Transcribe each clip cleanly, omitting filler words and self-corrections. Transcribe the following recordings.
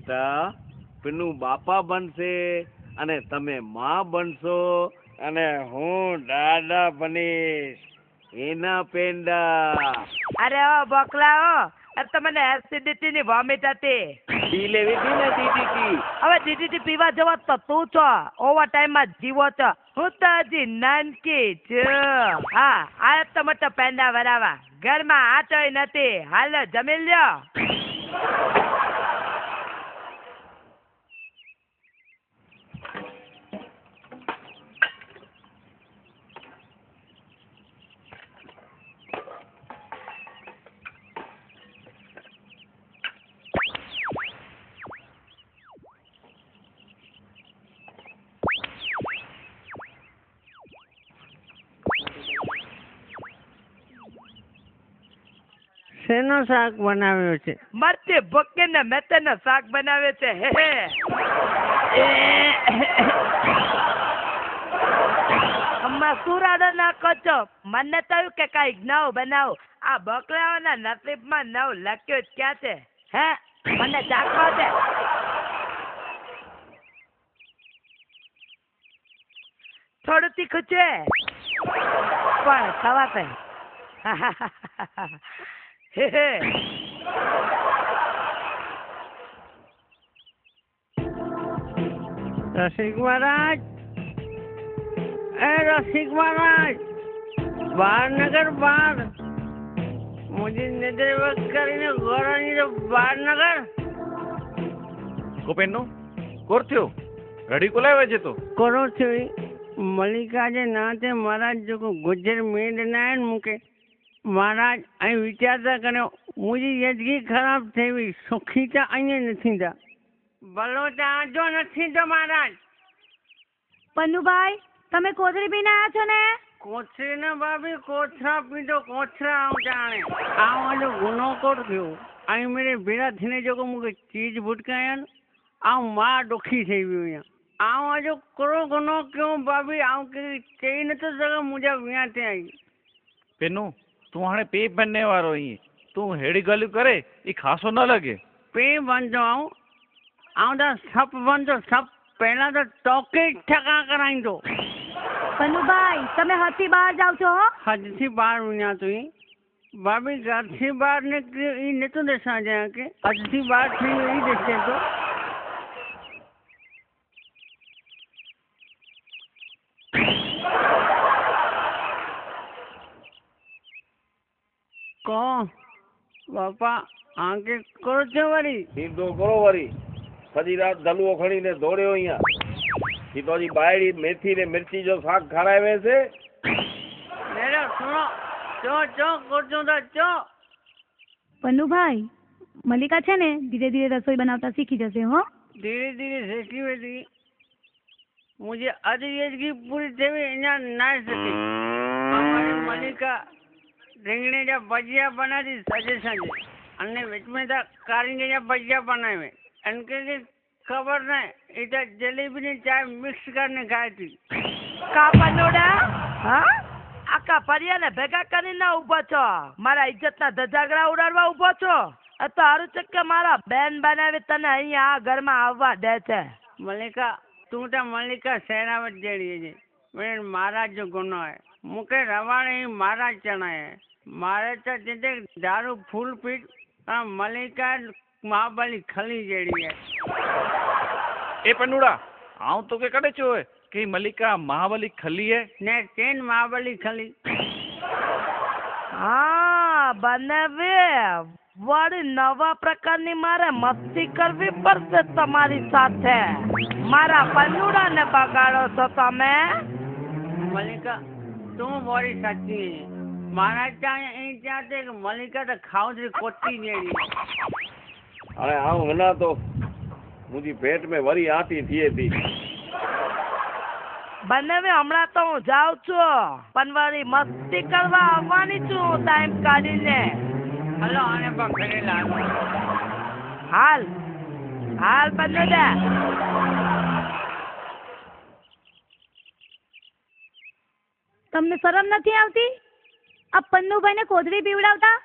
બેટા, પન્નુ બાપા બનશે અને તમે માં બનશો અને હું દાદા બનીશ. એના પેંડા. અરે ઓ બકલા ઓ, તો મને એસિડિટી ની વોમિટ હતી. પી લેવી હતી ને DDT. હવે DDT પીવા જવો તો તું છો ઓવર ટાઈમ માં જીવો છો. હું તો હજી નાનકી છું. હા આ તો મોટો પેંડા વરાવા. ઘરમાં આટોય નથી. હાલો જમી લ્યો. શેનો શાક બનાવ્યો છે? મરચી ભૂકીને મેથીનો શાક બનાવે છે. મસૂરાનો નાખો છો. મને થયું કે કઈક નવું બનાવું. આ બકરાઓના નસીબમાં નવું લખ્યું જ ક્યાં છે? હે મને ચાખવા છે. થોડું તીખું છે પણ ખવાશે. રસિક મહારાજ, એ રસિક મહારાજ, બહાર નગર બહાર. મુझे નજર વખ કરીને ગોરાની તો બહાર નગર. કોપેનનો કોર થયો ઘડી કોલાવે છે તો કરો થયો. મલિકા જે નાતે મહારાજ જો ગુજર મેડ ના મૂકે. મહારાજ અહીં વિચારતા કર્યો મુझे યજગી ખરાબ થઈ. સુખી તો અહીંયા નથી તા. ભલો તો આજો નથી તો મહારાજ. પન્નુભાઈ તમે કોથળી પીને આવ્યા છો ને? કોથળી ને ભાભી કોથરા પીધો. કોથરા આવું જાણે આવો ગુનો કોટ થયો. અહીં મેરે ભેડા થઈને જો મુકે ચીજ ભૂટકાયા. આવું માં ડોખી થઈ ગયું. અહીંયા આવું જો કરો ગુનો ક્यों ભાભી? આવું કે કઈ નતો સગા મુજા વ્યા તે આવી. પેનુ તું હાણે પે બનને વાળો અહીં. તું હેડી ગલ્યું કરે એ ખાસો ન લાગે. પે બનતો આવું તો સપ બનતો. સપ પહેલા તો ટોકે ઠકા કરાવી દો. પન્નુભાઈ તમે હદથી બહાર જાવ છો? હદથી બહાર ઉન્યા તો ભાભી ઘરથી બહાર નીકળ્યો એ નતો દેસા જાય કે હદથી બહાર થઈ એ દેશે તો. કહો બાપા આંકે કરો છો વળી? સીધો કરો વળી. બધી રાત દલુઓ ખણીને દોડ્યો અહીંયા. એ તો હજી બાયડી મેથી ને મિર્ચી જો શાક ખરાવે છે. મેરો સુનો ચો કરજો તો ચો. પન્નુભાઈ મલિકા છે ને ધીરે ધીરે રસોઈ બનાવતા શીખી જશે. હો ધીરે ધીરે શીખી વેતી. મુझे આधी યજગી પૂરી થવી અહીંયા ના શકી. અમારી મલિકા રીંગણી જા ભજીયા બનાવી સાંજે સાંજે અને વચમાં તા કારીંગી જા ભજીયા બનાવે. એનકે ખબર નહીં એ તો જલેબી ની ચાય મિક્સ કરીને ખાઈ હતી. કા પન્નુડા હા આખા પરિયાને ભેગા કરીને ઉભો છો. મારા ઇજ્જતના ધજાગરા ઉડાડવા ઉભો છો. એ તો હારું છે કે મારા બેન બનાવી તને અહીંયા આ ઘરમાં આવવા દે છે. મલિકા તું તો મલિકા શહેરાવત જેડી છે. મેં મહારાજ જો ગુનો હે મુકે રવાડે મહારાજ ચણાય. મારે તો જીતે દારૂ ફૂલ પીટ. મલિકા મહાબલી ખલી જેડી હે. એ પન્નુડા આવું તો કે કડે છો કે મલિકા મહાબલી ખલી હે ને તેન મહાબલી ખલી. હા બનાવે વળી નવા પ્રકારની મારે મસ્તી કરવી પડશે તમારી સાથે. મારા પન્નુડાને બગાડો છો તમે. મલિકા તું બોરી સાચી છે. મહારાજ ત્યાં તે મલિકા તો ખાઉદરી કોટી જેડી. અરે આવું હના તો મુજી પેટ में વરી આતી થी હતી. બનાવે હમણાં તો હું જાઉં છું પણ વળી મસ્તી કરવા આવવાની છું ટાઈમ કાઢીને. હલો આને પકડી લાવો. હાલ હાલ પન્નુડા. તમને શરમ નથી આવતી આ પન્નુભાઈને કોથળી પીવડાવતા?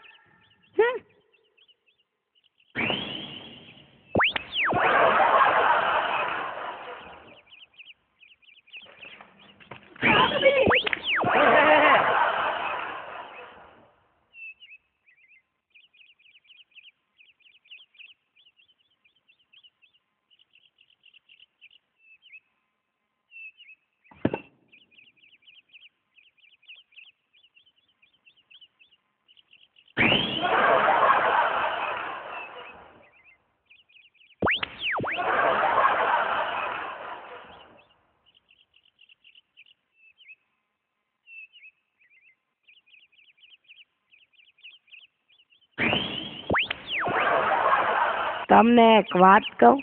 તમને એક વાત કહું,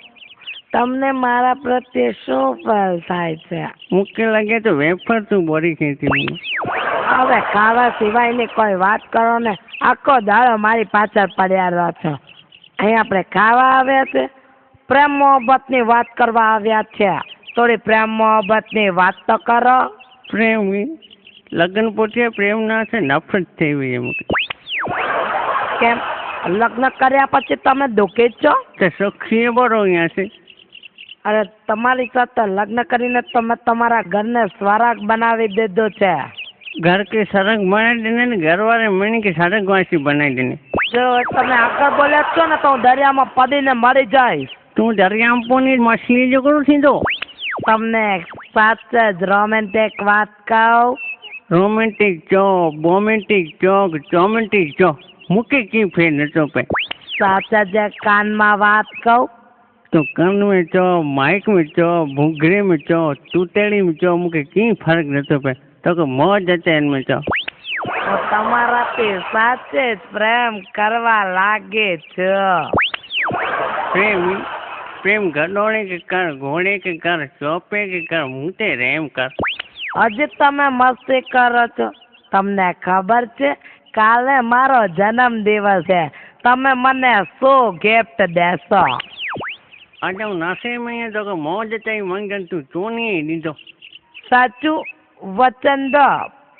તમને મારા પ્રત્યે શું ફેલ થાય છે? મૂકે લાગે તો વેફર તું બોરી ખેંચી મને. હવે ખાવા સિવાયની કોઈ વાત કરો ને, આખો દાડો મારી પાછળ પડ્યા રહો છો. અહીં આપણે ખાવા આવ્યા છે, પ્રેમ મોહબ્બતની વાત કરવા આવ્યા છે. થોડી પ્રેમ મોહબ્બતની વાત તો કરો. પ્રેમ લગ્ન પોતે પ્રેમ ના છે, નફરત થઈ ગઈ એમ. કેમ લગ્ન કર્યા પછી તમે દુઃખી જ છો? તો સખીએ બરો અહીંયા છે. અરે તમારી સાથે લગ્ન કરીને તમે તમારા ઘરને સ્વર્ગ બનાવી દીધું છે. ઘર કે સરગ બનાવી દેને ને ઘરવાળે મને કે સરગવાસી બનાવી દેને. જો તમે આગળ બોલ્યા છો ને તો હું દરિયામાં પડીને મરી જઈશ. તું દરિયામાં પોની મછલી જો કરું સીધો. તમને સાચે જ રોમેન્ટિક વાત કહું. રોમેન્ટિક જો બોમેન્ટિક જોક ચોમેન્ટિક જો મૂકે કી ફેર નતો પે. સાચે જ કાનમાં વાત કહું. तो कान में चो, माइक में चो, भूंगरे में चो, तूतेड़ी में चो, मुझे कहीं फर्क नहीं पे तो को मौज है इनमें चो. तो તમારાથી સાચે જ પ્રેમ કરવા લાગે છે. प्रेम गडोड़े के कर, घोड़े के कर, चौपे के कर, मुँते रेम कर. હજી તમે મસ્તી કરો છો. તમને ખબર છે કાલે મારો જન્મ દિવસ છે, તમે મને શું ગિફ્ટ દેશો? આજે હું નાસે में तो को मौज चाहिए मंगन तू चोनी दीदो. સાચું વચન દો,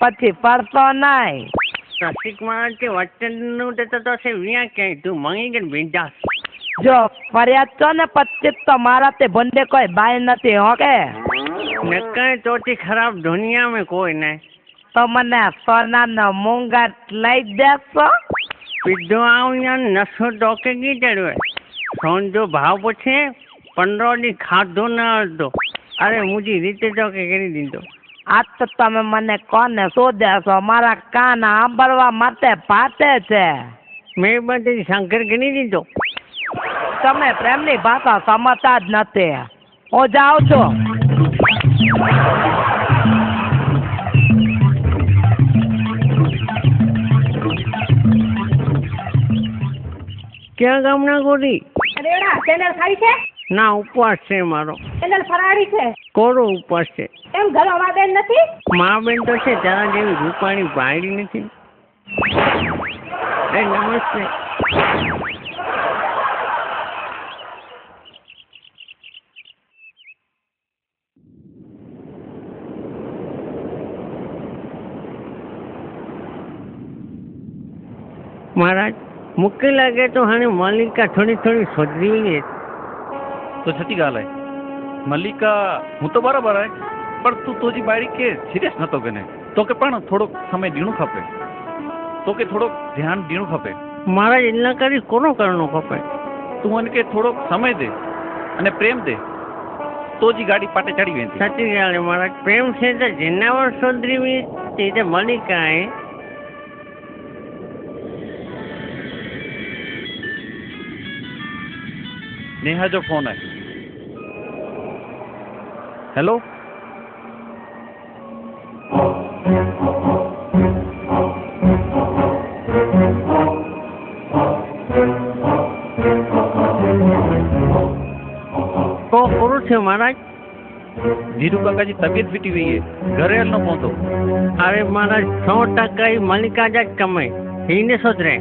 પછી ફરતો નહીં. સચિક માં કે વચન નું તો છે વિયા કે તું મંગી કે બિંદાસ. જો ફરિયાદ છો ને પછી તો મારાથી ભંડે કોઈ બાય નથી હો કે. નકાય તોથી ખરાબ દુનિયા में કોઈ નહીં. તો મને સોનાનો મુંગટ લઈ દેશો? પીધો આવ્યા નસો ટોકે કી ચડ્યો. સોન જો ભાવ પૂછે 15 દી ખાધો ના હતો. અરે મુજી રીતે તો કે કરી દીધો. આજ તો તમે મને કોને શું દેશો? મારા કાન સાંભળવા માટે પાટે છે. મેં બધી શંકર કરી દીધો. તમે પ્રેમની ભાષા સમજતા જ નથી. હું જાઉં છું. ક્યાં ગામના ગોરી? રેવડા ચેનલ ખાવી છે? ના ઉપવાસ છે મારો. ચેનલ ફરાળી છે? કોરો ઉપવાસ છે. એમ ઘરમાં મા બેન નથી? મા બેન તો છે, તારા જેવી રૂપાણી ભાઈડી નથી. એ નમસ્તે. महाराज मुक्के लगे तो हाणे मालिका थोड़ी थोड़ी सुधरी हुई है. तो छठी ॻाल्हि आहे मल्लिका, હું તો બરાબર आहे પણ તું तुंहिंजी बाड़ी खे सीरियस नथो कने. तोखे पण थोड़ो समय ॾियणो खपे. तोखे थोड़ो ध्यानु ॾियणो खपे. महाराज इन करे कोनो करणो खपे. तूं हुनखे थोड़ो समय दे अने प्रेम दे, तुंहिंजी गाॾी पाटे चढ़ी वेंदी. साची ॻाल्हि आहे महाराज. प्रेम से तो जिनावर सुधरी हुई ते तो मालिका आहे. नेहा जो फोन आहे. हेलो, को करू छे महाराज? धीरू काका जी तबीयत बीठी हुई है, घरे हलनो पहुंचो. अरे महाराज 100% ही मालिका जा कमाई ही ने सुधरे.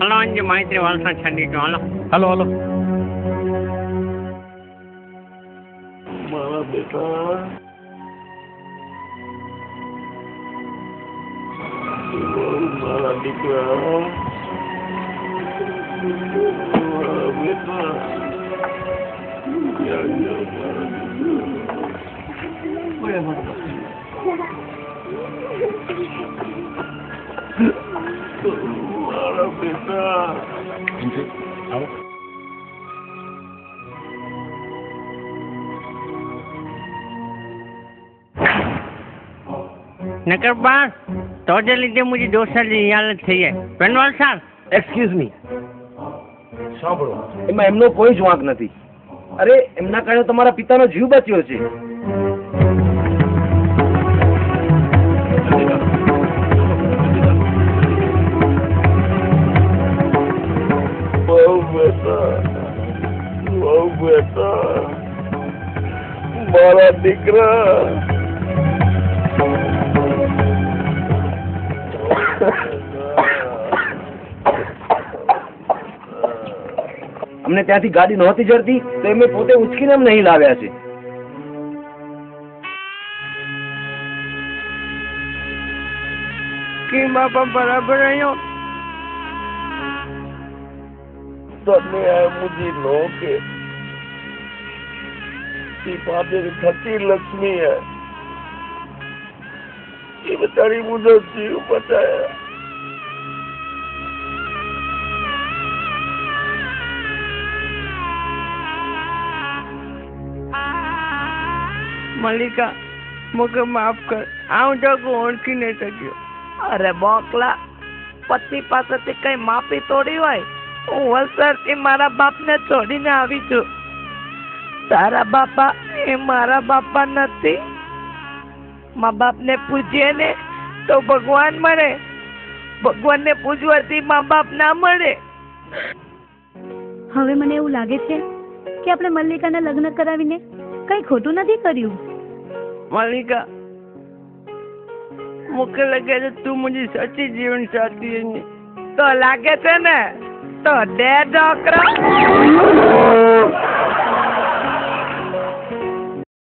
हलो अंजे माइत्री वालसा छड़ी तो हलो. Hello hello. મારા બેટા, મારા દીકરા, મારા બેટા, મારા બેટા. नकर बार तो લીધે मुझे दोस्ताની હાલત થઈ જાય. પેનવાલ સાહેબ, એક્સક્યુઝ મી, સાંભળો, એમાં એમનો કોઈ જ વાંક નથી. અરે એમના કારણે તમારા પિતાનો જીવ બચ્યો છે. બહુ બેટા, બેટા મારા દીકરા અમને ત્યાંથી ગાડી નહોતી જડતી તો એમને પોતે ઉચકીને અમને અહીં લાવ્યા છે. कि बापा बराबर आयो तने है मुझे नो के पापे खती लक्ष्मी है ये बेचारी मुझे जीव बचाया. मलिका मुझे माफ कर आऊं जगो ओळखी नहीं सक्यो. અરે બોકલા, પતિ પાસેથી કઈ માફી તોડી હોય? હું વલસાડથી મારા બાપને છોડીને આવી છું. તારા બાપા એ મારા બાપા નથી. મા બાપને પૂજીએ ને તો ભગવાન મળે, ભગવાનને પૂજવાથી મા બાપ ના મળે. હવે મને એવું લાગે છે કે આપણે મલ્લિકાના લગ્ન કરાવીને કઈ ખોટું નથી કર્યું. मलिका मुझे लगे तो तू मुझे सच्ची जीवन साथी है. તો લાગે છે ને? તો દે ઢોકરા.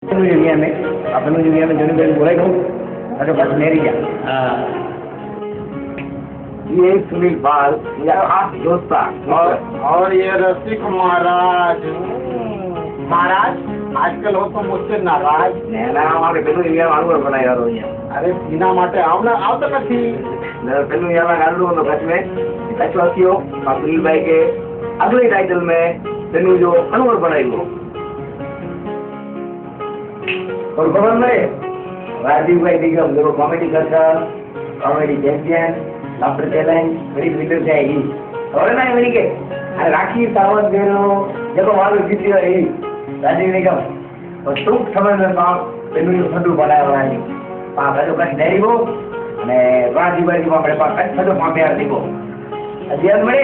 दुनिया में अपने दुनिया में जोनी बेल बोले कहूँ अरे बस मेरी क्या ये सुनील बाल या आप दोस्ता और ये रसिक महाराज. महाराज आजकल हो तो मुझसे नाराज. हमारे पेलू इंडिया मालूम बनाया यार ये अरे सीना माटे आवना आवता નથી. पेलू इंडिया में गाड़ू तो कच्छ में कच्छवासियों सुनील भाई के अगले टाइटल में पेलू जो अनवर बनाई हो और खबर में राजीव भाई निगम जो कॉमेडी करता कॉमेडी चैंपियन लाफ्टर चैलेंज बड़ी विनर जाएगी और ना मेरी के राखी सावंत बेरो जब मालूम जीती है राजीव निगम और टूंक समय में काम पेलू जो फंडू बनाया हुआ है पास जो कहीं डेरी को ने राजीव भाई को अपने पास कच्छ जो पापे आती को अध्ययन में